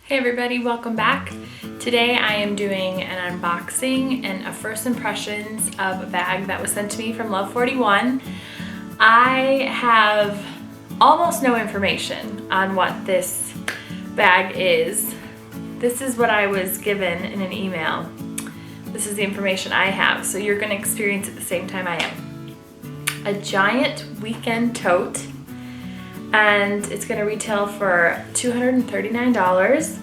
Hey everybody, welcome back. Today I am doing an unboxing and a first impressions of a bag that was sent to me from Love41. I have almost no information on what this bag is. This is what I was given in an email. This is the information I have, so you're gonna experience at the same time I am. A Giant Weekend Tote, and it's gonna retail for $239.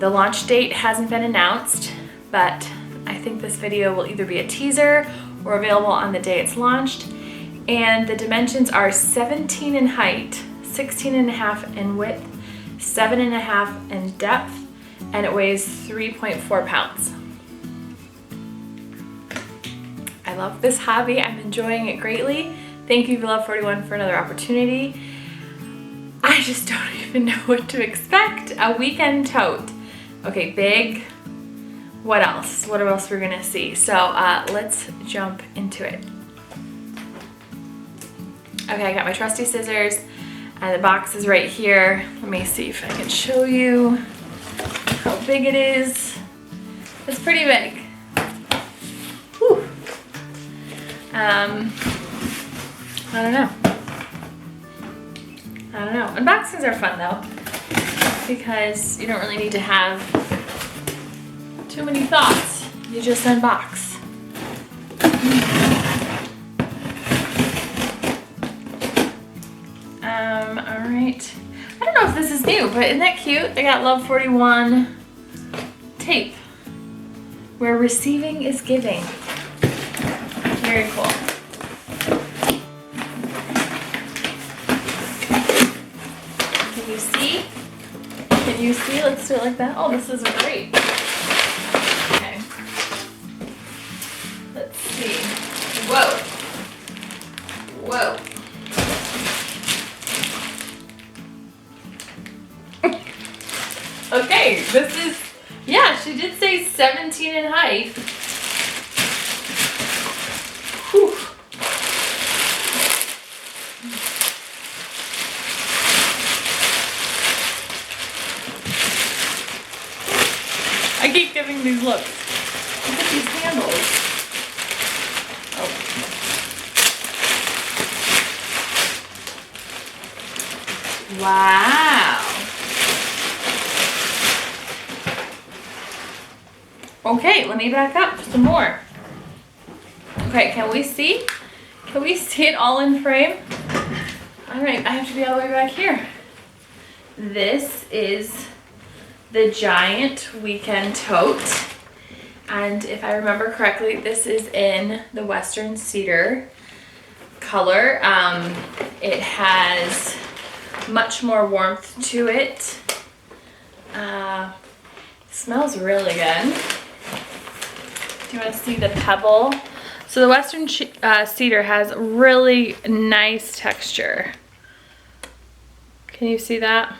The launch date hasn't been announced, but I think this video will either be a teaser or available on the day it's launched. And the dimensions are 17 in height, 16.5 in width, 7.5 in depth, and it weighs 3.4 pounds. I love this hobby. I'm enjoying it greatly. Thank you, Love41, for another opportunity. I just don't even know what to expect. A weekend tote. Okay, big. What else? What else we're gonna see? So let's jump into it. Okay, I got my trusty scissors and the box is right here. Let me see if I can show you how big it is. It's pretty big. Whew. I don't know. Unboxings are fun though, because you don't really need to have too many thoughts. You just unbox. Alright. I don't know if this is new, but isn't that cute? They got Love41 tape, where receiving is giving. Very cool. Can you see? Can you see? Let's do it like that. Oh, this is great. Okay. Let's see. Whoa. Whoa. Okay, this is, yeah, she did say 17 in height. Whew. I keep giving these looks. Look at these handles. Oh. Wow. Okay, let me back up some more. Okay, can we see? Can we see it all in frame? All right, I have to be all the way back here. This is the Giant Weekend Tote. And if I remember correctly, this is in the Western Cedar color. It has much more warmth to it. Smells really good. Do you want to see the pebble? So the Western Cedar has really nice texture. Can you see that?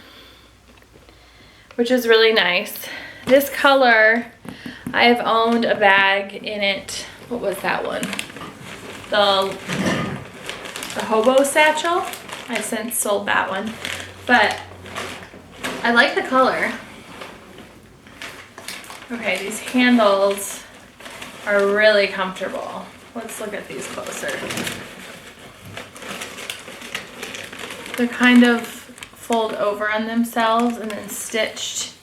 Which is really nice. This color, I have owned a bag in it. What was that one? The hobo satchel. I've since sold that one, but I like the color. Okay, these handles are really comfortable. Let's look at these closer. They're kind of fold over on themselves and then stitched,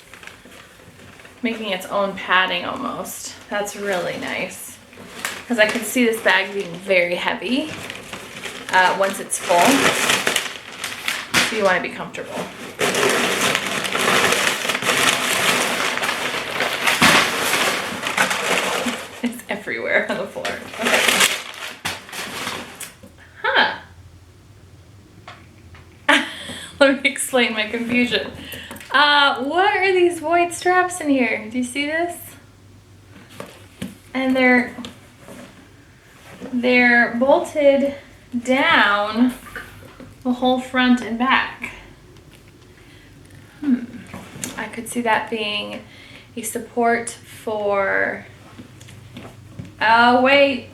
making its own padding almost. That's really nice, because I can see this bag being very heavy once it's full, so you want to be comfortable. It's everywhere on the floor. Okay. Huh. Let me explain my confusion. What are these white straps in here? Do you see this? And they're bolted down the whole front and back. I could see that being a support for, oh wait.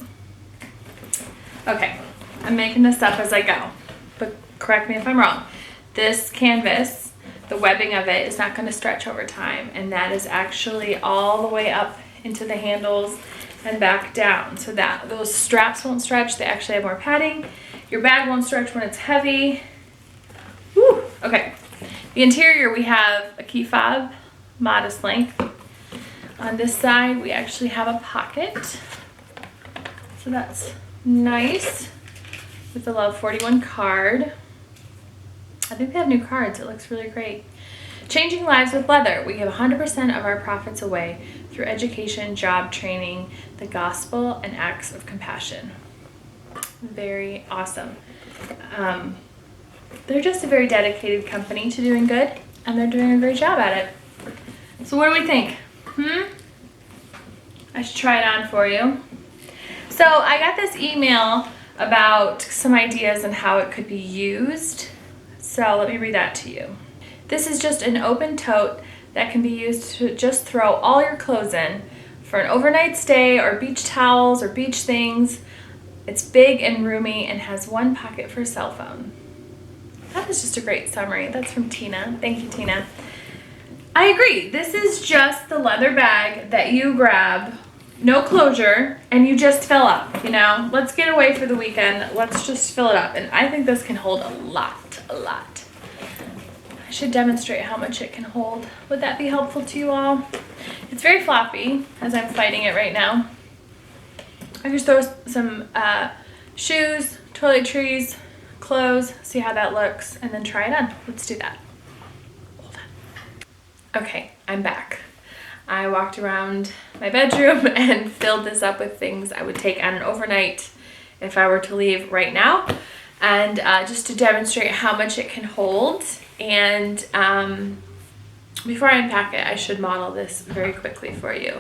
Okay, I'm making this up as I go, but correct me if I'm wrong. This canvas, the webbing of it is not going to stretch over time, and that is actually all the way up into the handles and back down, so that those straps won't stretch. They actually have more padding. Your bag won't stretch when it's heavy. Woo. Okay, the interior, we have a key fob, modest length. On this side we actually have a pocket, so that's nice, with the Love41 card. I think they have new cards. It looks really great. Changing lives with leather. We give 100% of our profits away through education, job training, the gospel, and acts of compassion. Very awesome. They're just a very dedicated company to doing good, and they're doing a great job at it. So what do we think? I should try it on for you. So I got this email about some ideas on how it could be used. So let me read that to you. This is just an open tote that can be used to just throw all your clothes in for an overnight stay or beach towels or beach things. It's big and roomy and has one pocket for a cell phone. That was just a great summary. That's from Tina. Thank you, Tina. I agree. This is just the leather bag that you grab, no closure, and you just fill up, you know? Let's get away for the weekend. Let's just fill it up. And I think this can hold a lot. I should demonstrate how much it can hold. Would that be helpful to you all? It's very floppy, as I'm fighting it right now. I just throw some shoes, toiletries, clothes, see how that looks, and then try it on. Let's do that. Hold on. Okay, I'm back. I walked around my bedroom and filled this up with things I would take on an overnight if I were to leave right now. And just to demonstrate how much it can hold. And before I unpack it, I should model this very quickly for you.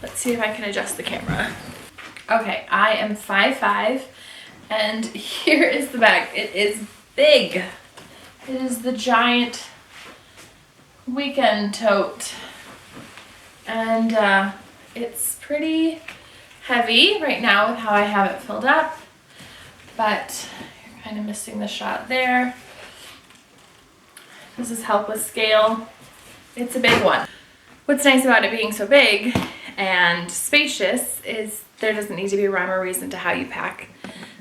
Let's see if I can adjust the camera. Okay, I am 5'5", and here is the bag. It is big. It is the Giant Weekend Tote. And it's pretty heavy right now with how I have it filled up, but you're kind of missing the shot there. This is help with scale. It's a big one. What's nice about it being so big and spacious is there doesn't need to be a rhyme or reason to how you pack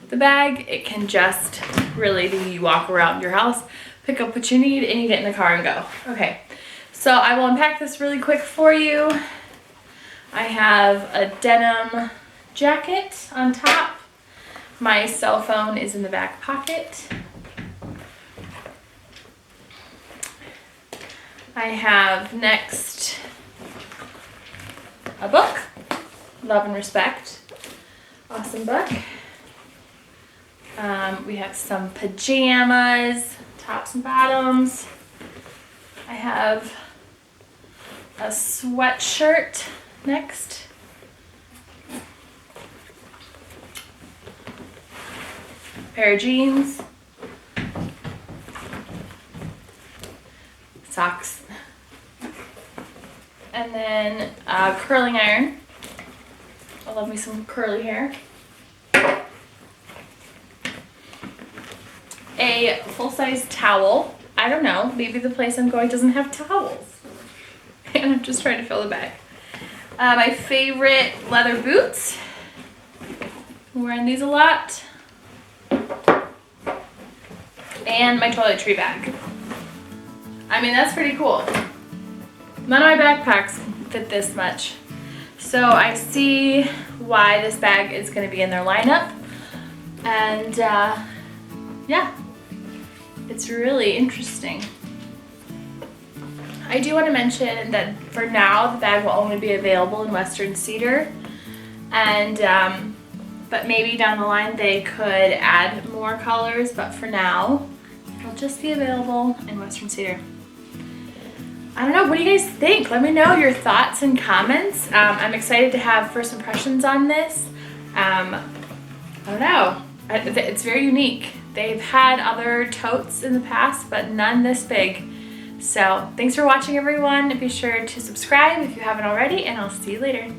the bag. It can just really be you walk around your house, pick up what you need, and you get in the car and go. Okay, so I will unpack this really quick for you. I have a denim jacket on top. My cell phone is in the back pocket. I have next a book, Love and Respect. Awesome book. We have some pajamas, tops and bottoms. I have a sweatshirt next. Pair of jeans. Socks. And then a curling iron. I love me some curly hair. A full-size towel. I don't know, maybe the place I'm going doesn't have towels. And I'm just trying to fill the bag. My favorite leather boots. I'm wearing these a lot. And my toiletry bag. I mean, that's pretty cool. None of my backpacks fit this much. So I see why this bag is going to be in their lineup. And yeah, it's really interesting. I do want to mention that for now, the bag will only be available in Western Cedar. And but maybe down the line they could add more colors, but for now, it'll just be available in Western Cedar. I don't know, what do you guys think? Let me know your thoughts and comments. I'm excited to have first impressions on this. I don't know, it's very unique. They've had other totes in the past, but none this big. So thanks for watching, everyone. Be sure to subscribe if you haven't already, and I'll see you later.